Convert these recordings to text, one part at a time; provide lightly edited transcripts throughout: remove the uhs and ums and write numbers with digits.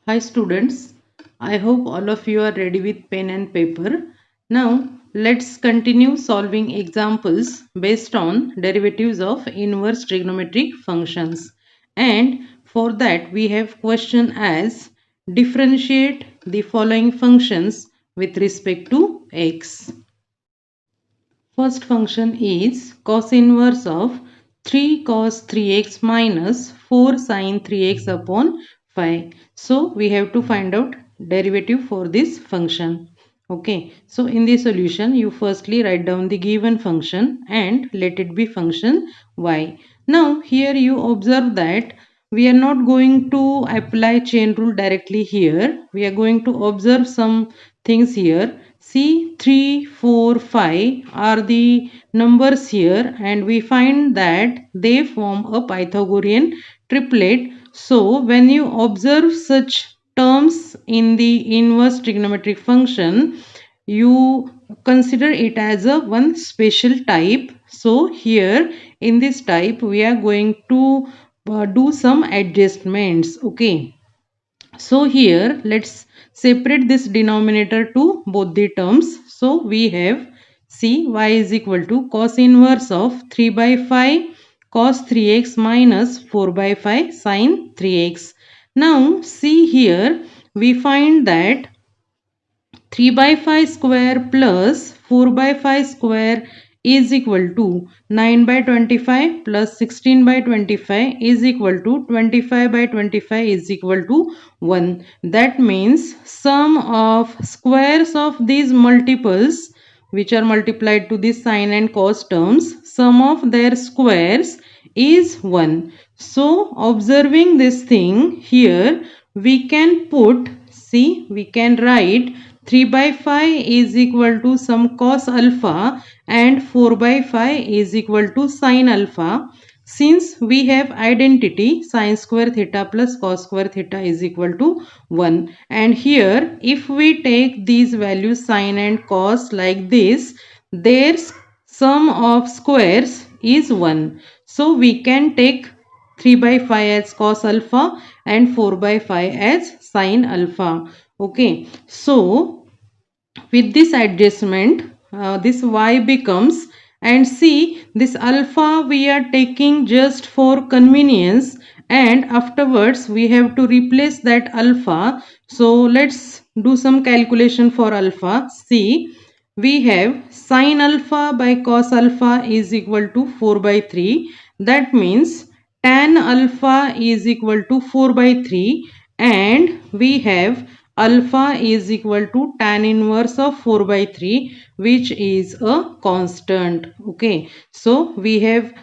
Hi students, I hope all of you are ready with pen and paper. Now let's continue solving examples based on derivatives of inverse trigonometric functions. And for that we have question as differentiate the following functions with respect to x. First function is cos inverse of 3 cos 3x minus 4 sin 3x upon 5. So we have to find out derivative for this function. Okay, so in the solution you firstly write down the given function and let it be function y. Now here you observe that we are not going to apply chain rule directly here. We are going to observe some things here. See, 3, 4, 5 are the numbers here and we find that they form a Pythagorean triplet. So when you observe such terms in the inverse trigonometric function, you consider it as a one special type. So here in this type we are going to do some adjustments. Okay, so here let's separate this denominator to both the terms. So we have see y is equal to cos inverse of 3 by 5 cos 3x minus 4 by 5 sin 3x. Now see here we find that 3 by 5 square plus 4 by 5 square is equal to 9 by 25 plus 16 by 25 is equal to 25 by 25 is equal to 1. That means sum of squares of these multiples which are multiplied to the sine and cos terms, sum of their squares is 1. So observing this thing here we can put, see, we can write 3 by 5 is equal to some cos alpha and 4 by 5 is equal to sin alpha. Since we have identity sin square theta plus cos square theta is equal to 1, and here if we take these values sin and cos like this, their sum of squares is 1. So we can take 3 by 5 as cos alpha and 4 by 5 as sin alpha. Okay, so with this adjustment this y becomes, and see this alpha we are taking just for convenience and afterwards we have to replace that alpha. So let's do some calculation for alpha. See, we have sin alpha by cos alpha is equal to 4 by 3. That means tan alpha is equal to 4 by 3, and we have alpha is equal to tan inverse of 4 by 3, which is a constant. Okay, so we have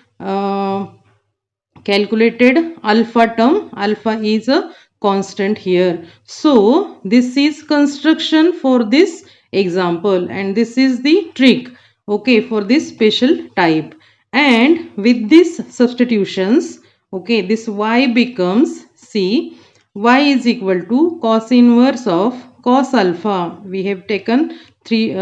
calculated alpha term. Alpha is a constant here. So this is construction for this example and this is the trick, okay, for this special type. And with these substitutions, okay, this y becomes, see, y is equal to cos inverse of cos alpha. We have taken 3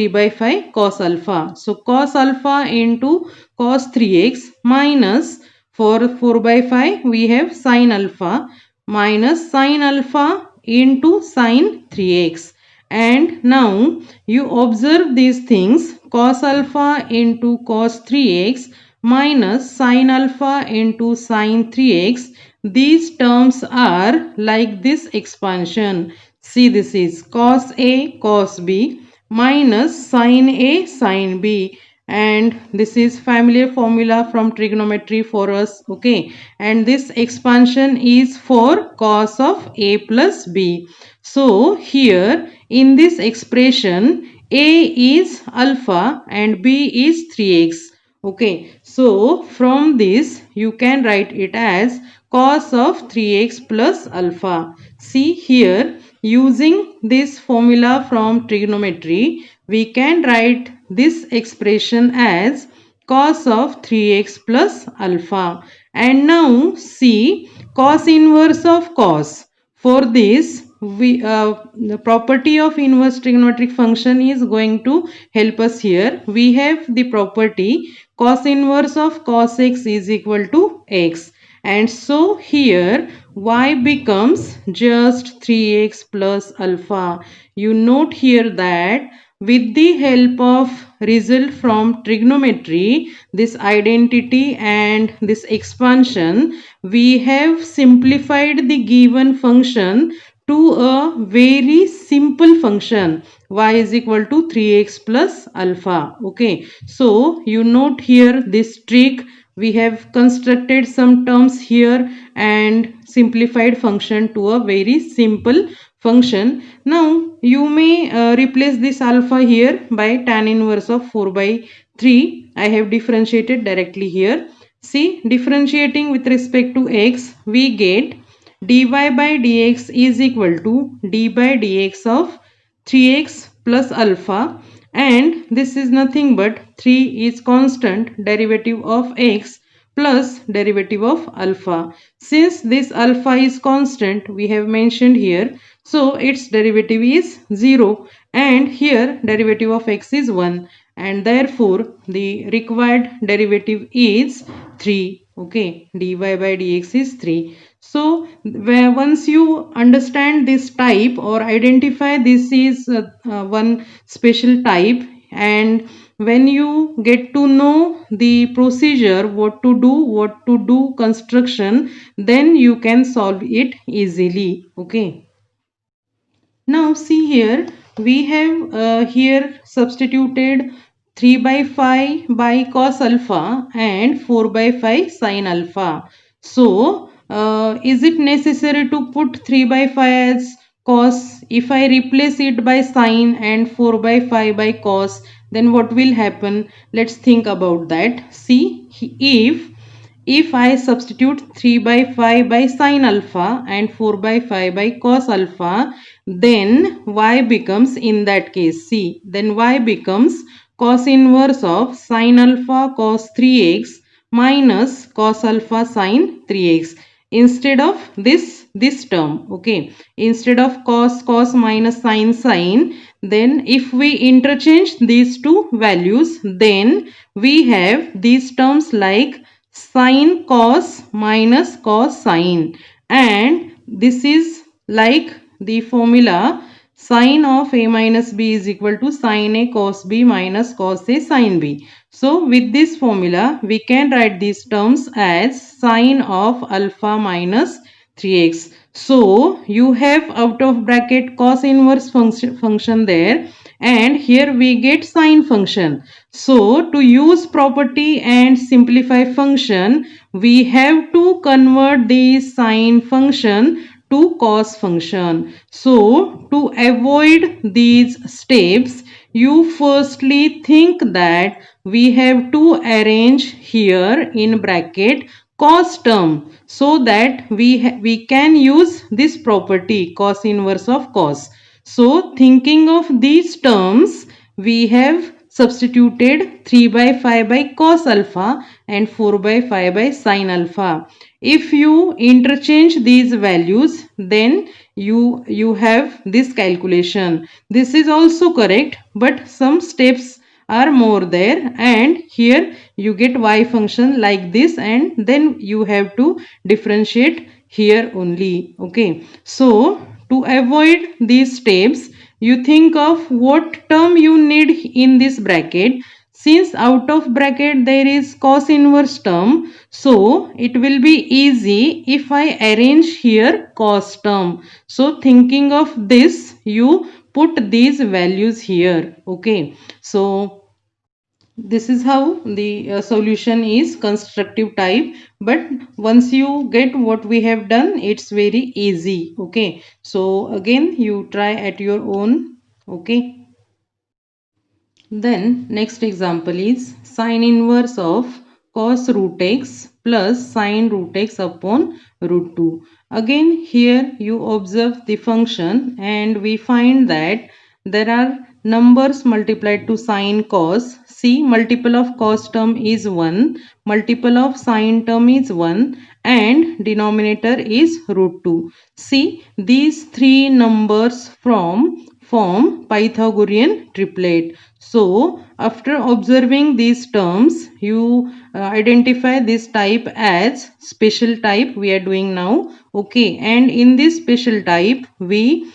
by 5 cos alpha. So cos alpha into cos 3x minus for 4 by 5 we have sin alpha minus sin alpha into sin 3x. And now you observe these things, cos alpha into cos 3x minus sin alpha into sin 3x. These terms are like this expansion. See, this is cos A cos B minus sin A sin B, and this is familiar formula from trigonometry for us. Okay, and this expansion is for cos of A plus B. So here in this expression A is alpha and B is 3x. Okay, so from this you can write it as cos of 3x plus alpha. See here, using this formula from trigonometry, we can write this expression as cos of 3x plus alpha. And now see cos inverse of cos. For this, the property of inverse trigonometric function is going to help us here. We have the property cos inverse of cos x is equal to x, And so here y becomes just 3x plus alpha. You note here that with the help of result from trigonometry, this identity and this expansion, we have simplified the given function to a very simple function, y is equal to 3x plus alpha. Okay, so you note here this trick. We have constructed some terms here and simplified function to a very simple function. Now you may replace this alpha here by tan inverse of 4 by 3. I have differentiated directly here. See, differentiating with respect to x, we get dy by dx is equal to d by dx of 3x plus alpha, and this is nothing but 3 is constant derivative of x plus derivative of alpha. Since this alpha is constant, we have mentioned here, so its derivative is 0, and here derivative of x is 1, and therefore the required derivative is 3. Okay, dy by dx is 3. So once you understand this type or identify this is one special type, and when you get to know the procedure, what to do construction, then you can solve it easily. Okay, now see here, we have here substituted 3 by 5 by cos alpha and 4 by 5 sin alpha. So is it necessary to put 3 by 5 as cos? If I replace it by sin and 4 by 5 by cos, then what will happen? Let's think about that. See, if I substitute 3 by 5 by sin alpha and 4 by 5 by cos alpha, then y becomes, in that case, see, then y becomes cos inverse of sin alpha cos 3x minus cos alpha sin 3x. Instead of this term, okay, instead of cos minus sin, then if we interchange these two values, then we have these terms like sin cos minus cos sin, and this is like the formula sin of a minus b is equal to sin a cos b minus cos a sin b. So with this formula we can write these terms as sin of alpha minus 3x. So you have out of bracket cos inverse function there, and here we get sine function. So to use property and simplify function, we have to convert the sine function to cos function. So to avoid these steps, you firstly think that we have to arrange here in bracket cos term, so that we can use this property cos inverse of cos. So thinking of these terms, we have substituted 3 by 5 by cos alpha and 4 by 5 by sin alpha. If you interchange these values, then you have this calculation. This is also correct, but some steps are more there, and here you get y function like this, and then you have to differentiate here only. Okay, so to avoid these steps, you think of what term you need in this bracket. Since out of bracket there is cos inverse term, so it will be easy if I arrange here cos term. So thinking of this, you put these values here. Okay, so this is how the solution is constructive type, but once you get what we have done, it's very easy. Okay, so again you try at your own. Okay, then next example is sine inverse of cos root x plus sine root x upon root 2. Again here you observe the function, and we find that there are numbers multiplied to sine cos. See, multiple of cos term is 1, multiple of sine term is 1, and denominator is root 2. See, these three numbers form Pythagorean triplet. So after observing these terms, you identify this type as special type we are doing now. Okay, and in this special type we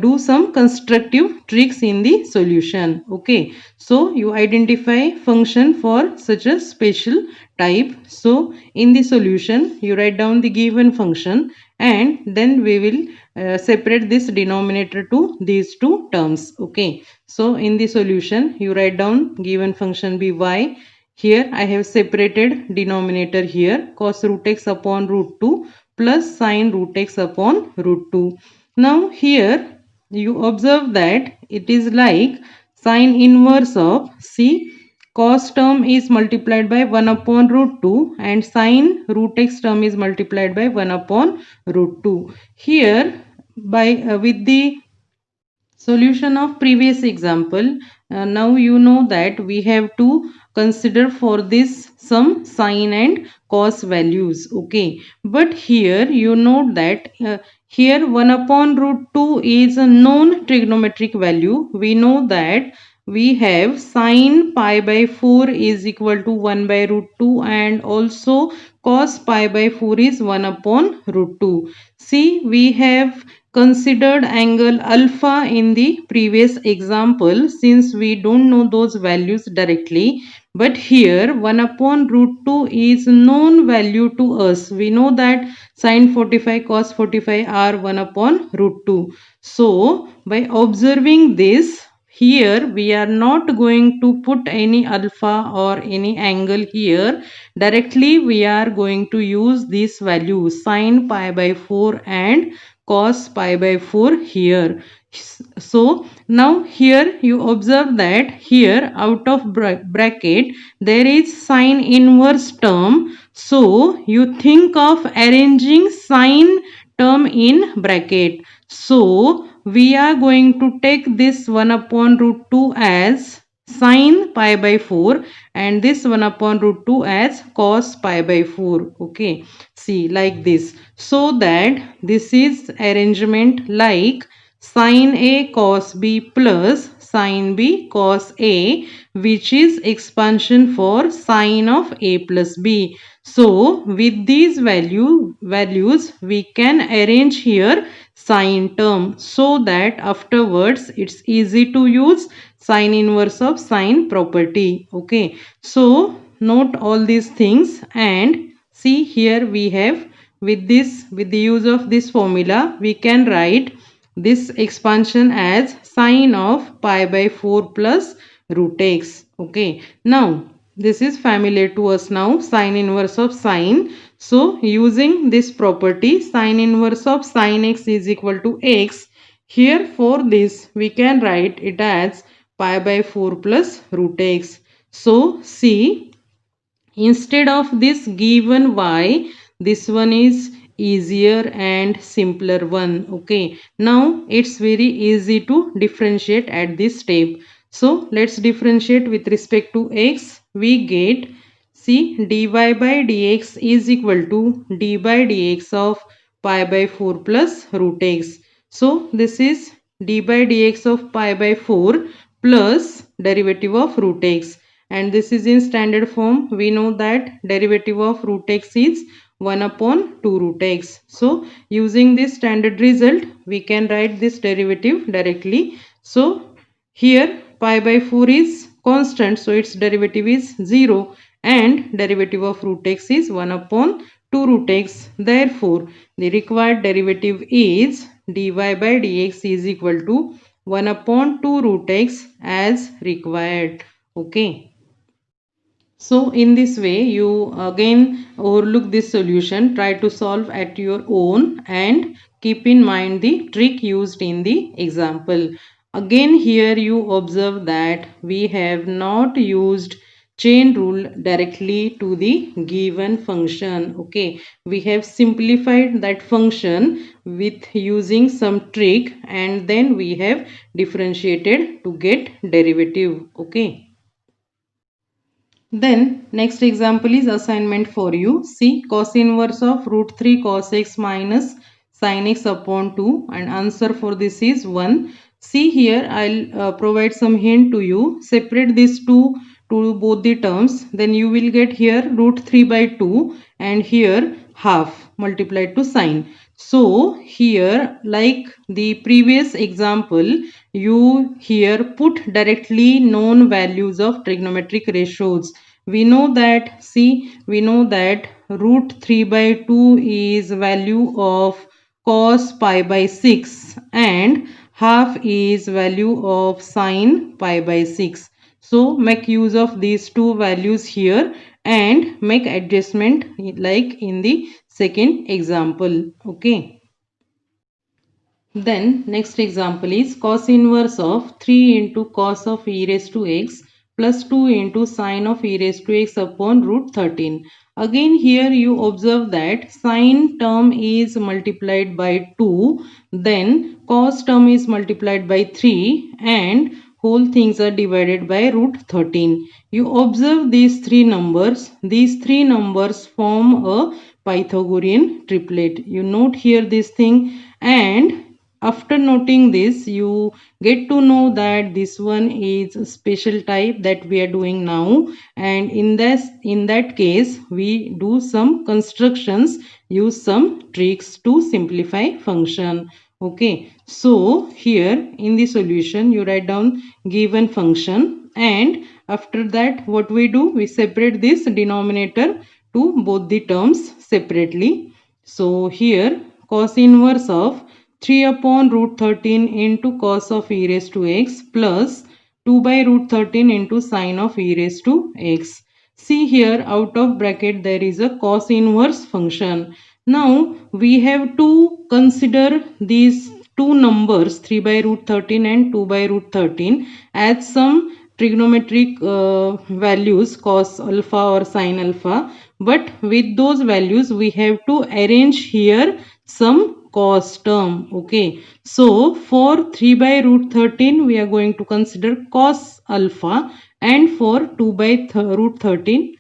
do some constructive tricks in the solution. Okay, so you identify function for such a special type. So in the solution you write down the given function, and then we will separate this denominator to these two terms. Okay, so in the solution you write down given function be y. Here I have separated denominator here, cos root x upon root 2 plus sin root x upon root 2. Now here you observe that it is like sine inverse of, see, cos term is multiplied by 1 upon root 2 and sine root x term is multiplied by 1 upon root 2. Here by with the solution of previous example, now you know that we have to consider for this some sine and cos values. Okay, but here you note that here 1 upon root 2 is a known trigonometric value. We know that we have sine pi by 4 is equal to 1 by root 2, and also cos pi by 4 is 1 upon root 2. See, we have considered angle alpha in the previous example since we don't know those values directly, but here 1 upon root 2 is known value to us. We know that sine 45 cos 45 are 1 upon root 2. So by observing this, here we are not going to put any alpha or any angle here. Directly we are going to use this value sine pi by 4 and cos pi by 4 here. So now here you observe that here out of bracket there is sine inverse term. So you think of arranging sine term in bracket. So we are going to take this 1 upon root 2 as sine pi by 4 and this 1 upon root 2 as cos pi by 4. Okay, see, like this, so that this is arrangement like sin A cos B plus sin B cos A, which is expansion for sin of A plus B. So with these values we can arrange here sine term, so that afterwards it's easy to use sine inverse of sine property. Okay, so note all these things and see here we have with the use of this formula we can write this expansion as sine of pi by 4 plus root x. Okay, now this is familiar to us now, sine inverse of sine. So using this property sine inverse of sine x is equal to x, here for this we can write it as pi by 4 plus root x. So see, instead of this given y, this one is easier and simpler one. Okay, now it's very easy to differentiate at this step. So let's differentiate with respect to x. We get, see, dy by dx is equal to d by dx of pi by 4 plus root x. So this is d by dx of pi by 4 plus derivative of root x, and this is in standard form. We know that derivative of root x is 1 upon 2 root x. So using this standard result we can write this derivative directly. So here pi by 4 is constant, so its derivative is 0, and derivative of root x is 1 upon 2 root x. Therefore the required derivative is dy by dx is equal to 1 upon 2 root x as required. Okay, so in this way you again overlook this solution, try to solve at your own and keep in mind the trick used in the example. Again here you observe that we have not used chain rule directly to the given function. Okay, we have simplified that function with using some trick and then we have differentiated to get derivative. Okay. Then next example is assignment for you. See, cos inverse of root 3 cos x minus sin x upon 2, and answer for this is 1. See here, I'll provide some hint to you. Separate these two to both the terms, then you will get here root 3 by 2 and here half multiplied to sine. So here, like the previous example, you here put directly known values of trigonometric ratios. We know that, see, we know that root 3 by 2 is value of cos pi by 6 and half is value of sine pi by 6. So make use of these two values here and make adjustment like in the second example. Okay. Then next example is cos inverse of 3 into cos of e raised to x plus 2 into sine of e raised to x upon root 13. Again here you observe that sine term is multiplied by 2, then cos term is multiplied by 3 and whole things are divided by root 13. You observe these three numbers. These three numbers form a Pythagorean triplet. You note here this thing, and after noting this, you get to know that this one is a special type that we are doing now, and in that case we do some constructions, use some tricks to simplify function. Okay, so here in the solution you write down given function, and after that what we do, we separate this denominator to both the terms separately. So here cos inverse of 3 upon root 13 into cos of e raised to x plus 2 by root 13 into sine of e raised to x. See here, out of bracket there is a cos inverse function. Now we have to consider these two numbers 3 by root 13 and 2 by root 13 as some trigonometric values, cos alpha or sine alpha, but with those values we have to arrange here some cos term. Okay, so for 3 by root 13 we are going to consider cos alpha, and for 2 by root 13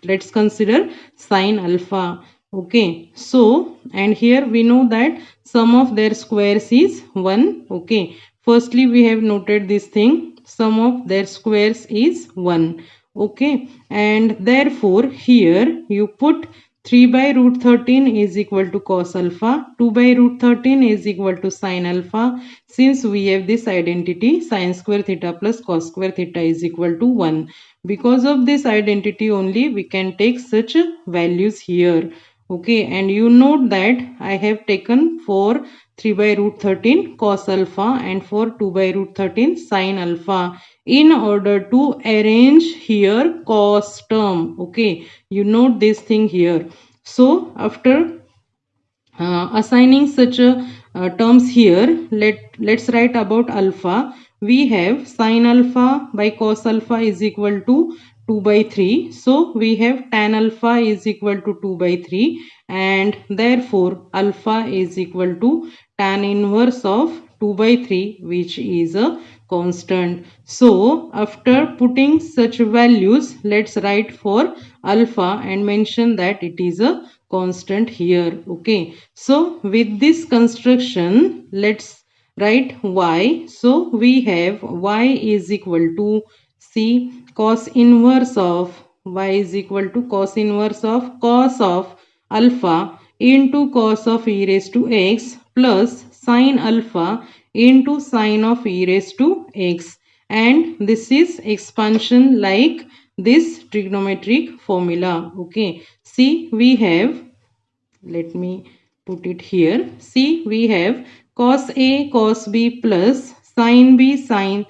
let's consider sine alpha. Okay, so and here we know that sum of their squares is 1. Okay, firstly we have noted this thing, sum of their squares is 1. Okay, and therefore here you put 3 by root 13 is equal to cos alpha, 2 by root 13 is equal to sine alpha. Since we have this identity, sine square theta plus cos square theta is equal to 1. Because of this identity only we can take such values here. Okay, and you note that I have taken for 3 by root 13 cos alpha and for 2 by root 13 sine alpha in order to arrange here cos term. Okay, you note this thing here. So after assigning such terms here, let's write about alpha. We have sine alpha by cos alpha is equal to 2 by 3. So we have tan alpha is equal to 2 by 3, and therefore alpha is equal to tan inverse of 2 by 3, which is a constant. So after putting such values, let's write for alpha and mention that it is a constant here. Okay, so with this construction let's write y. So we have y is equal to, see, cos inverse of y is equal to cos inverse of cos of alpha into cos of e raised to x plus sine alpha into sine of e raised to x, and this is expansion like this trigonometric formula. Okay, see we have, let me put it here. See we have cos a cos b plus sin b sin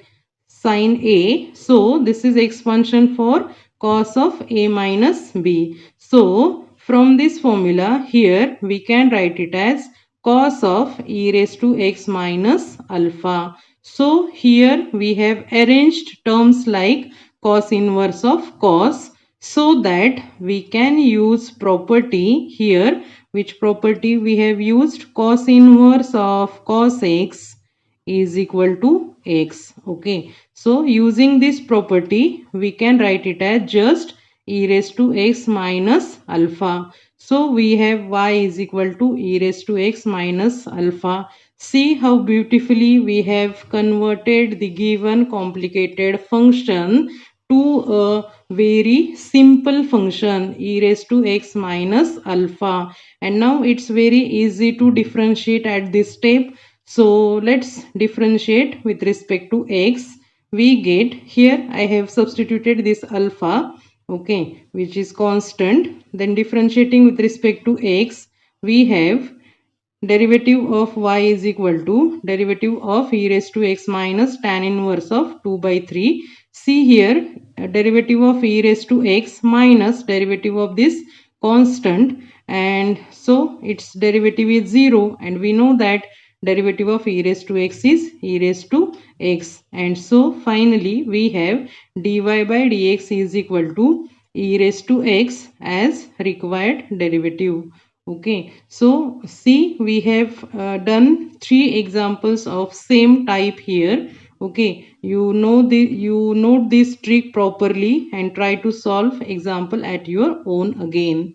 a. So this is expansion for cos of a minus b. So from this formula here we can write it as cos of e raised to x minus alpha. So here we have arranged terms like cos inverse of cos, so that we can use property here. Which property we have used? Cos inverse of cos x is equal to x. Okay, so using this property we can write it as just e raised to x minus alpha. So we have y is equal to e raised to x minus alpha. See how beautifully we have converted the given complicated function to a very simple function e raised to x minus alpha, and now it's very easy to differentiate at this step. So let's differentiate with respect to x. We get, here I have substituted this alpha, okay, which is constant. Then differentiating with respect to x, we have derivative of y is equal to derivative of e raised to x minus tan inverse of 2 by 3. See here, derivative of e raised to x minus derivative of this constant, and so its derivative is 0, and we know that derivative of e raised to x is e raised to x, and so finally we have dy by dx is equal to e raised to x as required derivative. Okay, so see, we have done three examples of same type here. Okay, you note this trick properly and try to solve example at your own again.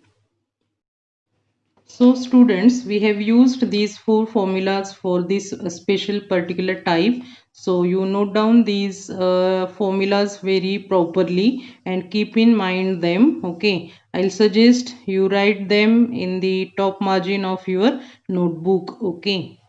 So students, we have used these four formulas for this special particular type. So you note down these formulas very properly and keep in mind them. Okay, I'll suggest you write them in the top margin of your notebook. Okay.